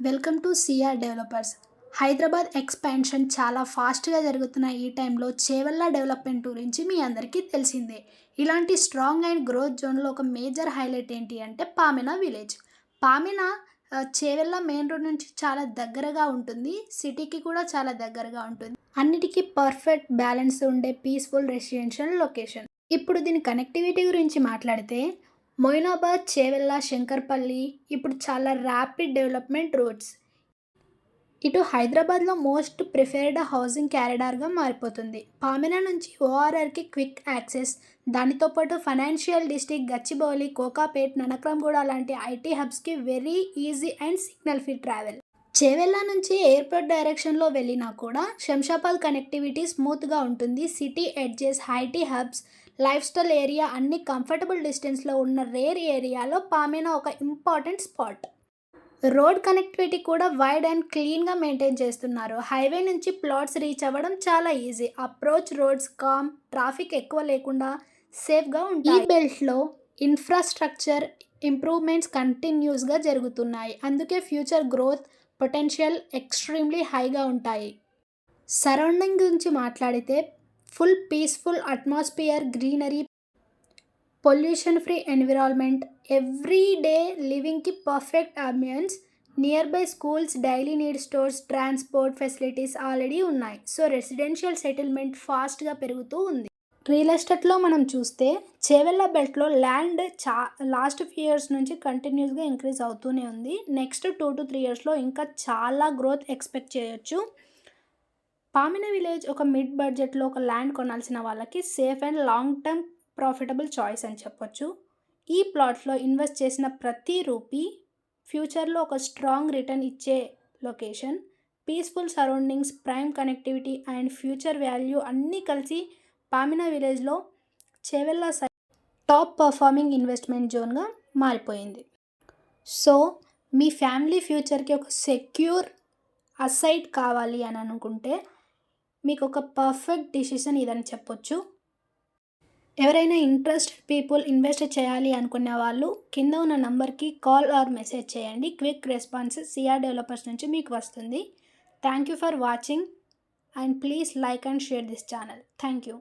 Welcome to CR developers. Hyderabad expansion చాలా ఫాస్ట్గా జరుగుతున్న ఈ టైంలో చేవెళ్ళ డెవలప్మెంట్ గురించి మీ అందరికీ తెలిసిందే. ఇలాంటి స్ట్రాంగ్ అండ్ గ్రోత్ జోన్లో ఒక మేజర్ హైలైట్ ఏంటి అంటే పామిన విలేజ్. పామిన చేవెళ్ళ మెయిన్ రోడ్ నుంచి చాలా దగ్గరగా ఉంటుంది, సిటీకి కూడా చాలా దగ్గరగా ఉంటుంది. అన్నిటికీ పర్ఫెక్ట్ బ్యాలెన్స్ ఉండే పీస్ఫుల్ రెసిడెన్షియల్ లొకేషన్. ఇప్పుడు దీని కనెక్టివిటీ గురించి మాట్లాడితే మొయినాబాద్, చేవెళ్ళ, శంకర్పల్లి ఇప్పుడు చాలా ర్యాపిడ్ డెవలప్మెంట్ రోడ్స్. ఇటు హైదరాబాద్లో మోస్ట్ ప్రిఫర్డ్ హౌసింగ్ క్యారిడార్గా మారిపోతుంది. పామిన నుంచి ఓఆర్ఆర్కి క్విక్ యాక్సెస్, దానితో పాటు ఫైనాన్షియల్ డిస్ట్రిక్ట్ గచ్చిబౌలి, కోకాపేట్, ననక్రామ్గూడ లాంటి ఐటీ హబ్స్కి very easy and signal free travel. Chevella నుంచి ఎయిర్పోర్ట్ డైరెక్షన్లో వెళ్ళినా కూడా శంషాబాద్ కనెక్టివిటీ స్మూత్గా ఉంటుంది. City edges, IT hubs, life style area అన్ని కంఫర్టబుల్ డిస్టెన్స్లో ఉన్న రేర్ ఏరియాలో పామిన ఒక ఇంపార్టెంట్ స్పాట్. రోడ్ కనెక్టివిటీ కూడా వైడ్ అండ్ క్లీన్గా మెయింటైన్ చేస్తున్నారు. హైవే నుంచి ప్లాట్స్ రీచ్ అవ్వడం చాలా easy. Approach roads calm, traffic ఎక్కువ లేకుండా సేఫ్గా ఉంటాయి. ఈ బెల్ట్లో ఇన్ఫ్రాస్ట్రక్చర్ ఇంప్రూవ్మెంట్స్ కంటిన్యూస్గా జరుగుతున్నాయి, అందుకే ఫ్యూచర్ గ్రోత్ పొటెన్షియల్ ఎక్స్ట్రీమ్లీ హైగా ఉంటాయి. సరౌండింగ్ గురించి మాట్లాడితే full peaceful atmosphere, greenery, pollution free environment, every day లివింగ్కి perfect ambience, nearby schools, daily need stores, transport facilities already ఉన్నాయి. సో రెసిడెన్షియల్ సెటిల్మెంట్ ఫాస్ట్గా పెరుగుతూ ఉంది. రియల్ ఎస్టేట్లో మనం చూస్తే చేవెళ్ళ బెల్ట్లో ల్యాండ్ లాస్ట్ ఫ్యూ ఇయర్స్ నుంచి కంటిన్యూస్గా ఇంక్రీజ్ అవుతూనే ఉంది. నెక్స్ట్ 2 to 3 ఇయర్స్లో ఇంకా చాలా గ్రోత్ ఎక్స్పెక్ట్ చేయొచ్చు. పామిన విలేజ్ ఒక మిడ్ బడ్జెట్లో ఒక ల్యాండ్ కొనాల్సిన వాళ్ళకి safe and long term profitable choice అని చెప్పొచ్చు. ఈ ప్లాట్లో ఇన్వెస్ట్ చేసిన ప్రతి రూపీ ఫ్యూచర్లో ఒక స్ట్రాంగ్ రిటర్న్ ఇచ్చే location. Peaceful surroundings, prime connectivity and future value అన్నీ కలిసి పామిన విలేజ్లో చేవెళ్ళ టాప్ పర్ఫార్మింగ్ ఇన్వెస్ట్మెంట్ జోన్గా మారిపోయింది. సో మీ ఫ్యామిలీ ఫ్యూచర్కి ఒక సెక్యూర్ అసైట్ కావాలి అని అనుకుంటే మీకు ఒక పర్ఫెక్ట్ డిసిషన్ ఇదని చెప్పొచ్చు. ఎవరైనా ఇంట్రెస్టెడ్ పీపుల్ ఇన్వెస్ట్ చేయాలి అనుకునే వాళ్ళు కింద ఉన్న నంబర్కి కాల్ ఆర్ మెసేజ్ చేయండి. క్విక్ రెస్పాన్స్ సిఆర్ డెవలపర్స్ నుంచి మీకు వస్తుంది. Thank you for watching and please like and share this channel. Thank you.